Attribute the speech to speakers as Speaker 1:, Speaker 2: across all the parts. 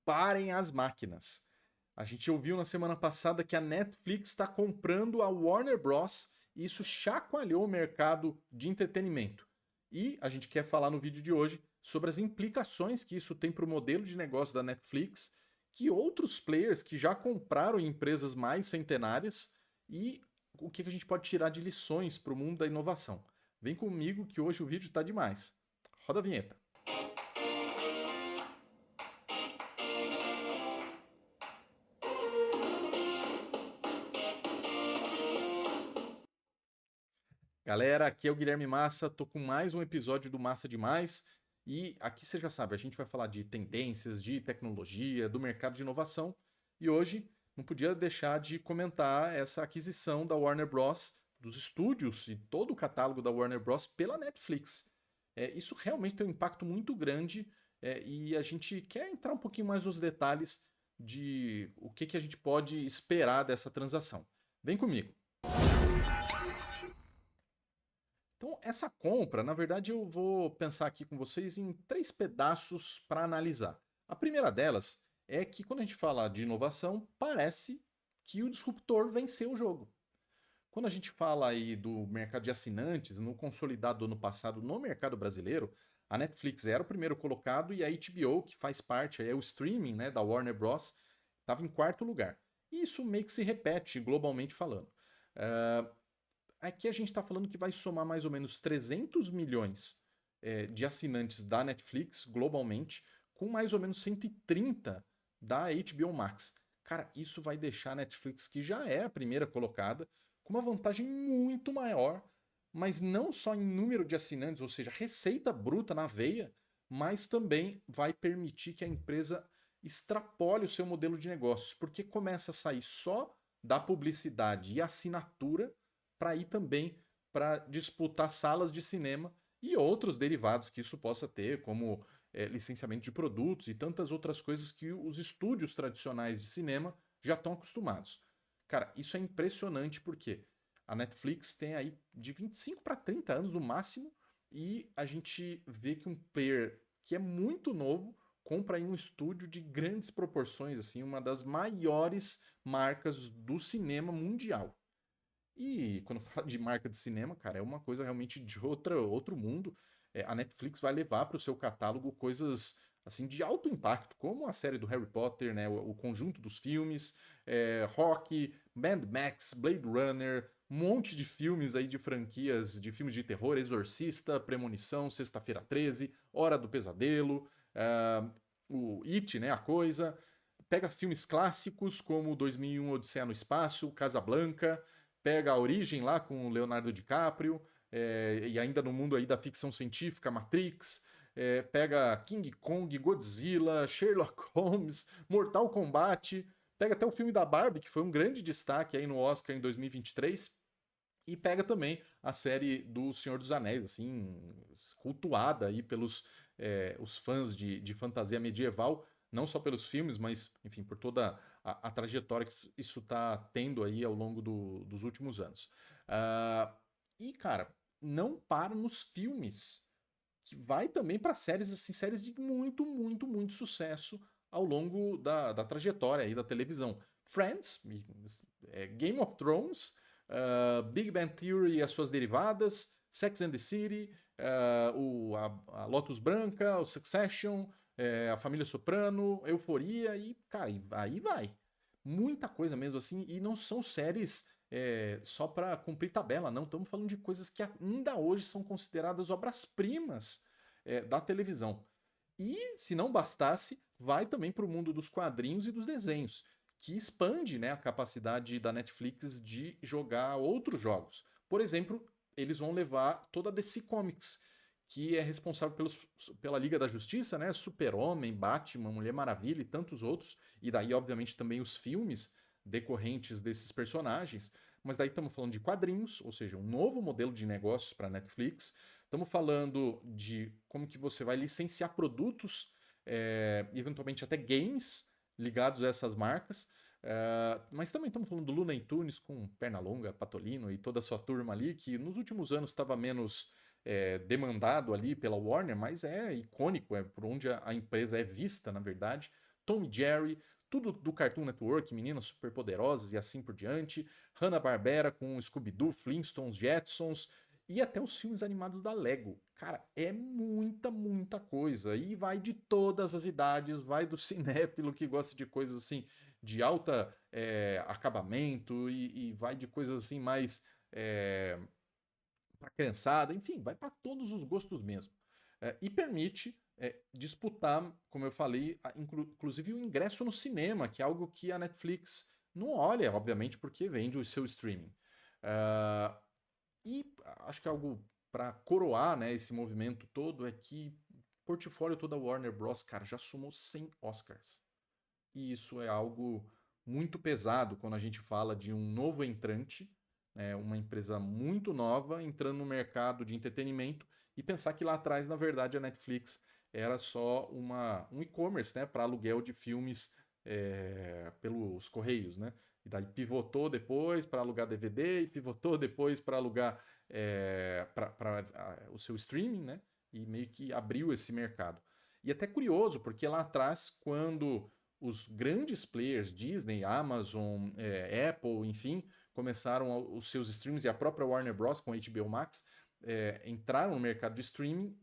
Speaker 1: Parem as máquinas. A gente ouviu na semana passada que a Netflix está comprando a Warner Bros. E isso chacoalhou o mercado de entretenimento. E a gente quer falar no vídeo de hoje sobre as implicações que isso tem para o modelo de negócio da Netflix, que outros players que já compraram empresas mais centenárias e o que a gente pode tirar de lições para o mundo da inovação. Vem comigo que hoje o vídeo está demais. Roda a vinheta. Galera, aqui é o Guilherme Massa, tô com mais um episódio do Massa Demais e aqui você já sabe, a gente vai falar de tendências, de tecnologia, do mercado de inovação e hoje não podia deixar de comentar essa aquisição da Warner Bros., dos estúdios e todo o catálogo da Warner Bros. Pela Netflix. Isso realmente tem um impacto muito grande e a gente quer entrar um pouquinho mais nos detalhes de o que a gente pode esperar dessa transação. Vem comigo. Então, essa compra, na verdade, eu vou pensar aqui com vocês em três pedaços para analisar. A primeira delas é que quando a gente fala de inovação, parece que o disruptor venceu o jogo. Quando a gente fala aí do mercado de assinantes, no consolidado do ano passado no mercado brasileiro, a Netflix era o primeiro colocado e a HBO, que faz parte, é o streaming, né, da Warner Bros., estava em quarto lugar. E isso meio que se repete globalmente falando. Aqui a gente está falando que vai somar mais ou menos 300 milhões de assinantes da Netflix globalmente, com mais ou menos 130 da HBO Max. Cara, isso vai deixar a Netflix, que já é a primeira colocada, com uma vantagem muito maior, mas não só em número de assinantes, ou seja, receita bruta na veia, mas também vai permitir que a empresa extrapole o seu modelo de negócios, porque começa a sair só da publicidade e assinatura para ir também para disputar salas de cinema e outros derivados que isso possa ter, como licenciamento de produtos e tantas outras coisas que os estúdios tradicionais de cinema já estão acostumados. Cara, isso é impressionante porque a Netflix tem aí de 25 para 30 anos no máximo e a gente vê que um player que é muito novo compra aí um estúdio de grandes proporções, assim, uma das maiores marcas do cinema mundial. E quando fala de marca de cinema, cara, é uma coisa realmente de outro mundo. A Netflix vai levar para o seu catálogo coisas assim de alto impacto, como a série do Harry Potter, né, o conjunto dos filmes, Rock, Mad Max, Blade Runner, um monte de filmes aí de franquias, de filmes de terror, Exorcista, Premonição, Sexta-feira 13, Hora do Pesadelo, o It, né, a coisa. Pega filmes clássicos como 2001 Odisseia no Espaço, Casablanca, pega a Origem lá com o Leonardo DiCaprio, e ainda no mundo aí da ficção científica, Matrix, pega King Kong, Godzilla, Sherlock Holmes, Mortal Kombat, pega até o filme da Barbie, que foi um grande destaque aí no Oscar em 2023, e pega também a série do Senhor dos Anéis, assim, cultuada aí pelos os fãs de fantasia medieval, não só pelos filmes, mas, enfim, por toda a trajetória que isso está tendo aí ao longo dos últimos anos. E, cara, não para nos filmes, que vai também para séries, assim, séries de muito, muito, muito sucesso ao longo da trajetória aí da televisão. Friends, Game of Thrones, Big Bang Theory e as suas derivadas, Sex and the City, a Lotus Branca, o Succession, a Família Soprano, Euforia e, cara, aí vai. Muita coisa mesmo assim, e não são séries só para cumprir tabela, não. Estamos falando de coisas que ainda hoje são consideradas obras-primas da televisão. E, se não bastasse, vai também para o mundo dos quadrinhos e dos desenhos, que expande, né, a capacidade da Netflix de jogar outros jogos. Por exemplo, eles vão levar toda a DC Comics, que é responsável pela Liga da Justiça, né? Super-Homem, Batman, Mulher Maravilha e tantos outros. E daí, obviamente, também os filmes decorrentes desses personagens. Mas daí estamos falando de quadrinhos, ou seja, um novo modelo de negócios para a Netflix. Estamos falando de como que você vai licenciar produtos, eventualmente até games ligados a essas marcas. Mas também estamos falando do Looney Tunes com Pernalonga, Patolino e toda a sua turma ali, que nos últimos anos estava menos demandado ali pela Warner, mas é icônico, é por onde a empresa é vista, na verdade. Tom e Jerry, tudo do Cartoon Network, Meninas Superpoderosas e assim por diante, Hanna-Barbera com Scooby-Doo, Flintstones, Jetsons e até os filmes animados da Lego. Cara, é muita, muita coisa. E vai de todas as idades, vai do cinéfilo que gosta de coisas assim de alta acabamento e vai de coisas assim mais para criançada, enfim, vai para todos os gostos mesmo. E permite disputar, como eu falei, inclusive o ingresso no cinema, que é algo que a Netflix não olha, obviamente, porque vende o seu streaming. Uh, e acho que algo para coroar, né, esse movimento todo é que o portfólio todo da Warner Bros. Cara, já somou 100 Oscars. E isso é algo muito pesado quando a gente fala de um novo entrante, né, uma empresa muito nova entrando no mercado de entretenimento e pensar que lá atrás, na verdade, a Netflix era só um e-commerce, né, para aluguel de filmes pelos correios, né? E daí pivotou depois para alugar DVD e pivotou depois para alugar para o seu streaming, né? E meio que abriu esse mercado. E até curioso, porque lá atrás, quando os grandes players, Disney, Amazon, Apple, enfim, começaram os seus streams e a própria Warner Bros. Com HBO Max entraram no mercado de streaming,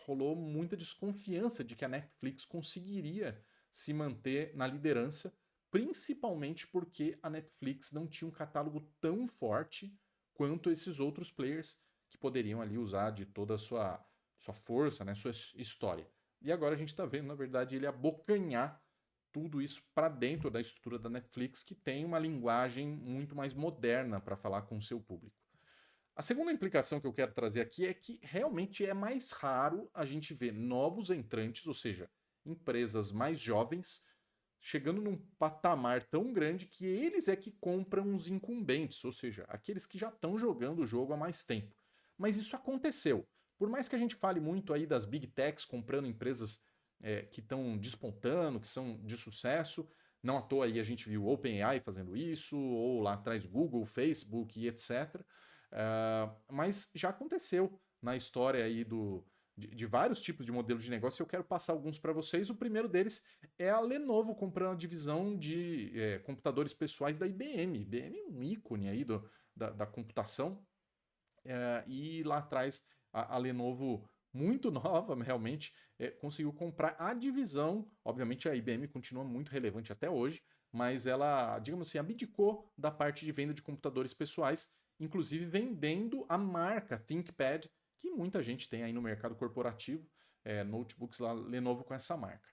Speaker 1: rolou muita desconfiança de que a Netflix conseguiria se manter na liderança, principalmente porque a Netflix não tinha um catálogo tão forte quanto esses outros players que poderiam ali usar de toda a sua força, né, sua história. E agora a gente está vendo, na verdade, ele abocanhar tudo isso para dentro da estrutura da Netflix, que tem uma linguagem muito mais moderna para falar com o seu público. A segunda implicação que eu quero trazer aqui é que realmente é mais raro a gente ver novos entrantes, ou seja, empresas mais jovens, chegando num patamar tão grande que eles é que compram os incumbentes, ou seja, aqueles que já estão jogando o jogo há mais tempo. Mas isso aconteceu. Por mais que a gente fale muito aí das big techs comprando empresas que estão despontando, que são de sucesso, não à toa aí a gente viu o OpenAI fazendo isso, ou lá atrás Google, Facebook e etc. Mas já aconteceu na história aí de vários tipos de modelos de negócio. Eu quero passar alguns para vocês. O primeiro deles é a Lenovo comprando a divisão de computadores pessoais da IBM. IBM é um ícone aí da computação. E lá atrás a Lenovo, muito nova realmente, conseguiu comprar a divisão. Obviamente a IBM continua muito relevante até hoje, mas ela, digamos assim, abdicou da parte de venda de computadores pessoais, inclusive vendendo a marca ThinkPad, que muita gente tem aí no mercado corporativo, notebooks lá, Lenovo com essa marca.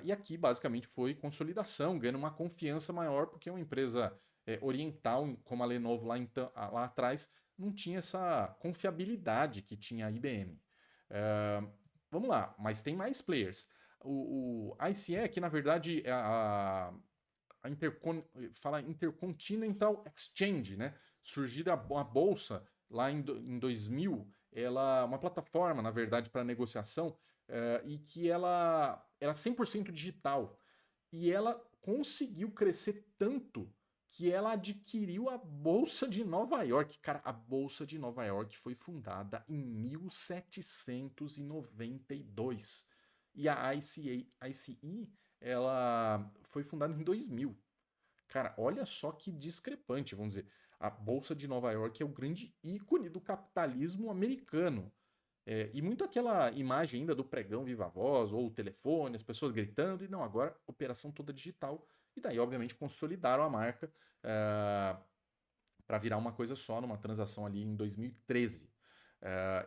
Speaker 1: E aqui basicamente foi consolidação, ganhando uma confiança maior, porque uma empresa oriental como a Lenovo lá atrás não tinha essa confiabilidade que tinha a IBM. Vamos lá, mas tem mais players. O ICE, que na verdade é fala Intercontinental Exchange, né? Surgida a bolsa lá em 2000, ela uma plataforma, na verdade, para negociação, e que ela era 100% digital. E ela conseguiu crescer tanto que ela adquiriu a Bolsa de Nova York. Cara, a Bolsa de Nova York foi fundada em 1792. E a ICE, ela foi fundada em 2000. Cara, olha só que discrepante, vamos dizer. A Bolsa de Nova York é o grande ícone do capitalismo americano. E muito aquela imagem ainda do pregão viva voz, ou o telefone, as pessoas gritando, e não, agora operação toda digital. E daí, obviamente, consolidaram a marca para virar uma coisa só, numa transação ali em 2013.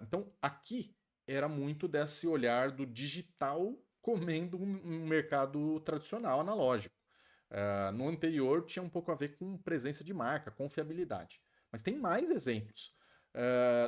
Speaker 1: Então, aqui era muito desse olhar do digital comendo um mercado tradicional, analógico. No anterior tinha um pouco a ver com presença de marca, confiabilidade. Mas tem mais exemplos.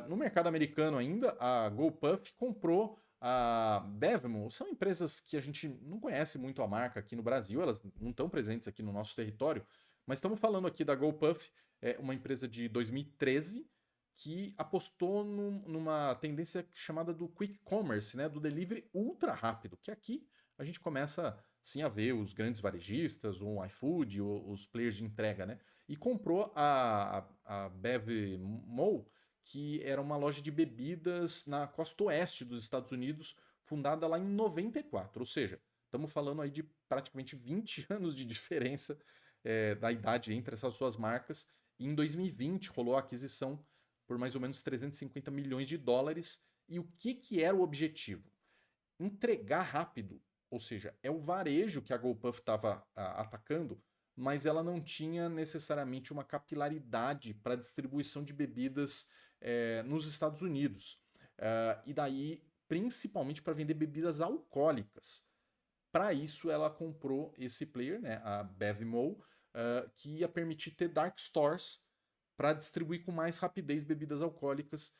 Speaker 1: No mercado americano ainda, a GoPuff comprou a Bevmo. São empresas que a gente não conhece muito a marca aqui no Brasil, elas não estão presentes aqui no nosso território, mas estamos falando aqui da GoPuff, uma empresa de 2013 que apostou numa tendência chamada do quick commerce, né, do delivery ultra rápido, que aqui a gente começa sim a ver os grandes varejistas, o iFood, os players de entrega, né? E comprou a BevMo, que era uma loja de bebidas na costa oeste dos Estados Unidos, fundada lá em 94. Ou seja, estamos falando aí de praticamente 20 anos de diferença da idade entre essas suas marcas. E em 2020 rolou a aquisição por mais ou menos 350 milhões de dólares. E o que era o objetivo? Entregar rápido, ou seja, é o varejo que a GoPuff estava atacando, mas ela não tinha necessariamente uma capilaridade para distribuição de bebidas nos Estados Unidos. E daí, principalmente para vender bebidas alcoólicas. Para isso, ela comprou esse player, né, a BevMo, que ia permitir ter dark stores para distribuir com mais rapidez bebidas alcoólicas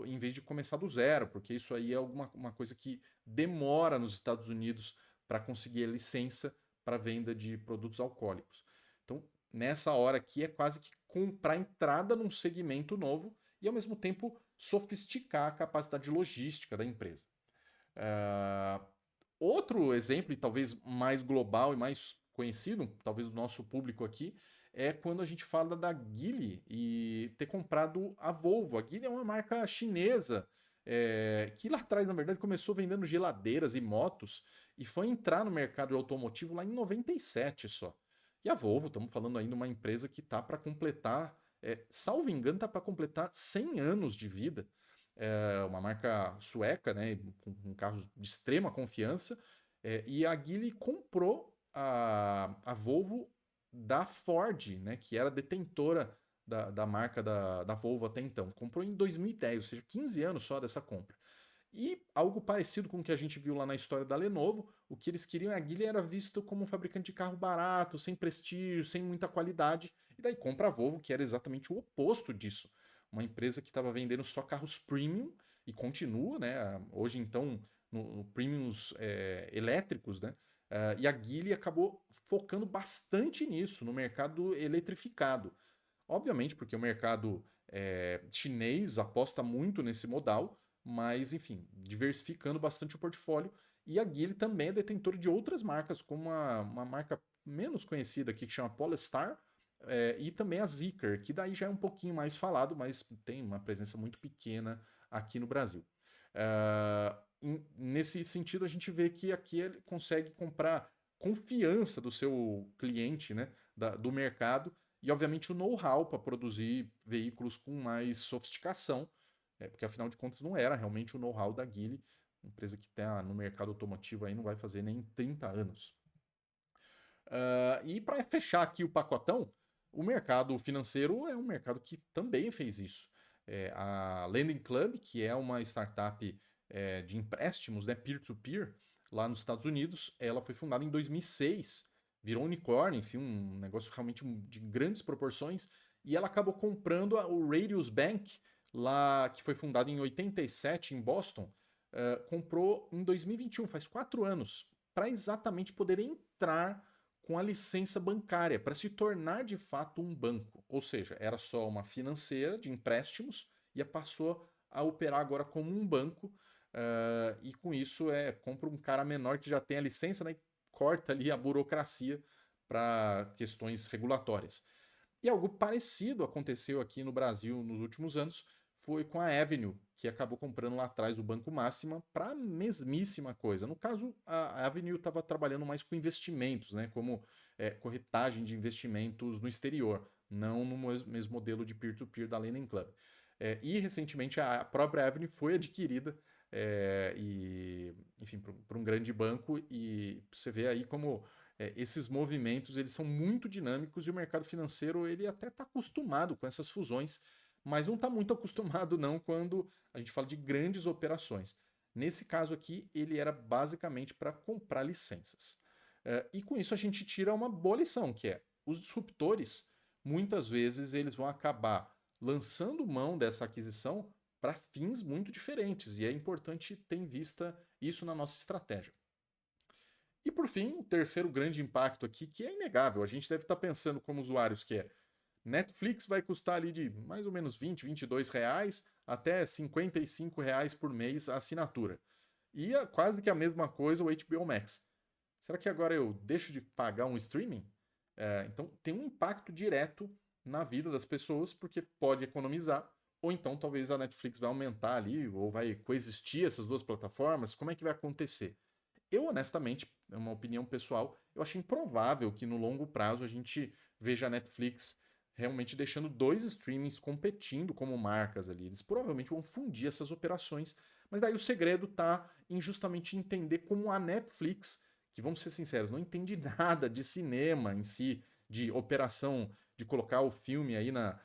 Speaker 1: em vez de começar do zero, porque isso aí é uma coisa que demora nos Estados Unidos para conseguir a licença para venda de produtos alcoólicos. Então, nessa hora aqui é quase que comprar entrada num segmento novo e, ao mesmo tempo, sofisticar a capacidade logística da empresa. Outro exemplo, e talvez mais global e mais conhecido, talvez do nosso público aqui, é quando a gente fala da Geely e ter comprado a Volvo. A Geely é uma marca chinesa que lá atrás, na verdade, começou vendendo geladeiras e motos e foi entrar no mercado automotivo lá em 97 só. E a Volvo, estamos falando aí de uma empresa que está para completar, salvo engano, está para completar 100 anos de vida. É uma marca sueca, né, com carros de extrema confiança. E a Geely comprou a Volvo da Ford, né, que era detentora da marca da Volvo até então. Comprou em 2010, ou seja, 15 anos só dessa compra. E algo parecido com o que a gente viu lá na história da Lenovo, o que eles queriam, a Geely era visto como um fabricante de carro barato, sem prestígio, sem muita qualidade, e daí compra a Volvo, que era exatamente o oposto disso. Uma empresa que estava vendendo só carros premium, e continua, né? Hoje então, no premiums elétricos, né? E a Geely acabou focando bastante nisso, no mercado eletrificado. Obviamente, porque o mercado chinês aposta muito nesse modal, mas, enfim, diversificando bastante o portfólio. E a Geely também é detentora de outras marcas, como uma marca menos conhecida aqui que chama Polestar, e também a Zeekr, que daí já é um pouquinho mais falado, mas tem uma presença muito pequena aqui no Brasil. Nesse sentido, a gente vê que aqui ele consegue comprar confiança do seu cliente, né, do mercado, e obviamente o know-how para produzir veículos com mais sofisticação, porque afinal de contas não era realmente o know-how da Geely, empresa que está no mercado automotivo aí não vai fazer nem 30 anos. E para fechar aqui o pacotão, o mercado financeiro é um mercado que também fez isso. A Lending Club, que é uma startup de empréstimos, né, peer-to-peer, lá nos Estados Unidos, ela foi fundada em 2006, virou um unicórnio, enfim, um negócio realmente de grandes proporções, e ela acabou comprando o Radius Bank, lá que foi fundado em 87 em Boston, comprou em 2021, faz 4 anos, para exatamente poder entrar com a licença bancária, para se tornar de fato um banco. Ou seja, era só uma financeira de empréstimos e passou a operar agora como um banco. E com isso compra um cara menor que já tem a licença, né, e corta ali a burocracia para questões regulatórias. E algo parecido aconteceu aqui no Brasil nos últimos anos, foi com a Avenue, que acabou comprando lá atrás o Banco Máxima para a mesmíssima coisa. No caso, a Avenue estava trabalhando mais com investimentos, né, como corretagem de investimentos no exterior, não no mesmo modelo de peer-to-peer da Lending Club. E recentemente a própria Avenue foi adquirida enfim, por um grande banco, e você vê aí como esses movimentos eles são muito dinâmicos, e o mercado financeiro ele até está acostumado com essas fusões, mas não está muito acostumado não quando a gente fala de grandes operações. Nesse caso aqui, ele era basicamente para comprar licenças. E com isso a gente tira uma boa lição, que é os disruptores, muitas vezes eles vão acabar lançando mão dessa aquisição para fins muito diferentes, e é importante ter em vista isso na nossa estratégia. E por fim, o terceiro grande impacto aqui, que é inegável, a gente deve estar pensando como usuários, que é Netflix vai custar ali de mais ou menos 20, 22 reais até 55 reais por mês a assinatura. E quase que a mesma coisa o HBO Max. Será que agora eu deixo de pagar um streaming? Então tem um impacto direto na vida das pessoas, porque pode economizar, ou então talvez a Netflix vai aumentar ali, ou vai coexistir essas duas plataformas. Como é que vai acontecer? Eu, honestamente, é uma opinião pessoal, eu acho improvável que no longo prazo a gente veja a Netflix realmente deixando dois streamings competindo como marcas ali. Eles provavelmente vão fundir essas operações, mas daí o segredo tá em justamente entender como a Netflix, que vamos ser sinceros, não entende nada de cinema em si, de operação, de colocar o filme aí na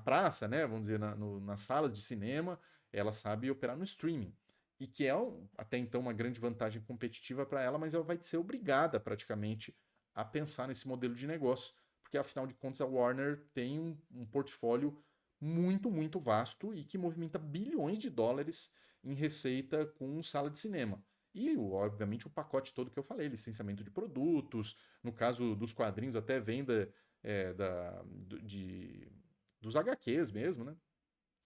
Speaker 1: praça, né? Vamos dizer, nas salas de cinema, ela sabe operar no streaming. E que é até então uma grande vantagem competitiva para ela, mas ela vai ser obrigada praticamente a pensar nesse modelo de negócio, porque afinal de contas a Warner tem um portfólio muito, muito vasto e que movimenta bilhões de dólares em receita com sala de cinema. E, obviamente, o pacote todo que eu falei, licenciamento de produtos, no caso dos quadrinhos, até venda dos HQs mesmo, né?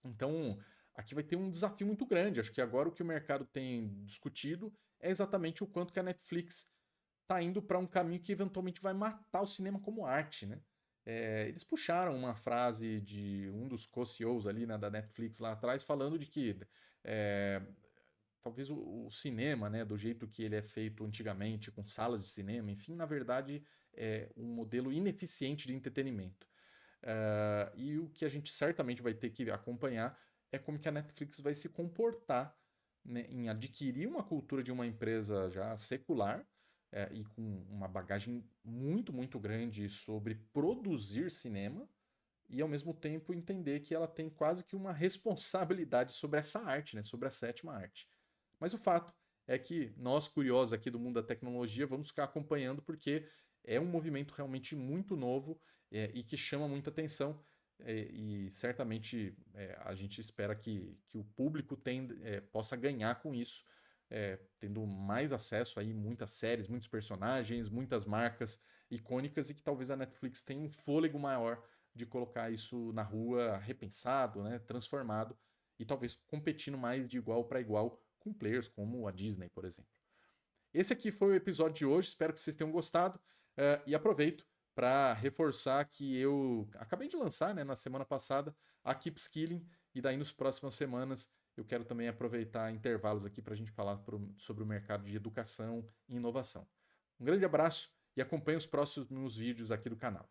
Speaker 1: Então, aqui vai ter um desafio muito grande. Acho que agora o que o mercado tem discutido é exatamente o quanto que a Netflix está indo para um caminho que eventualmente vai matar o cinema como arte, né? Eles puxaram uma frase de um dos co-CEOs ali, né, da Netflix lá atrás, falando de que é, talvez o cinema, né, do jeito que ele é feito antigamente, com salas de cinema, enfim, na verdade é um modelo ineficiente de entretenimento. E o que a gente certamente vai ter que acompanhar é como que a Netflix vai se comportar, né, em adquirir uma cultura de uma empresa já secular, e com uma bagagem muito, muito grande sobre produzir cinema, e ao mesmo tempo entender que ela tem quase que uma responsabilidade sobre essa arte, né, sobre a sétima arte. Mas o fato é que nós, curiosos aqui do mundo da tecnologia, vamos ficar acompanhando porque é um movimento realmente muito novo, e que chama muita atenção. E certamente a gente espera que o público possa ganhar com isso, tendo mais acesso aí, muitas séries, muitos personagens, muitas marcas icônicas e que talvez a Netflix tenha um fôlego maior de colocar isso na rua repensado, né, transformado e talvez competindo mais de igual para igual com players como a Disney, por exemplo. Esse aqui foi o episódio de hoje, espero que vocês tenham gostado, e aproveito para reforçar que eu acabei de lançar, né, na semana passada a Keep Skilling, e daí nas próximas semanas eu quero também aproveitar intervalos aqui para a gente falar sobre o mercado de educação e inovação. Um grande abraço e acompanhe os próximos vídeos aqui do canal.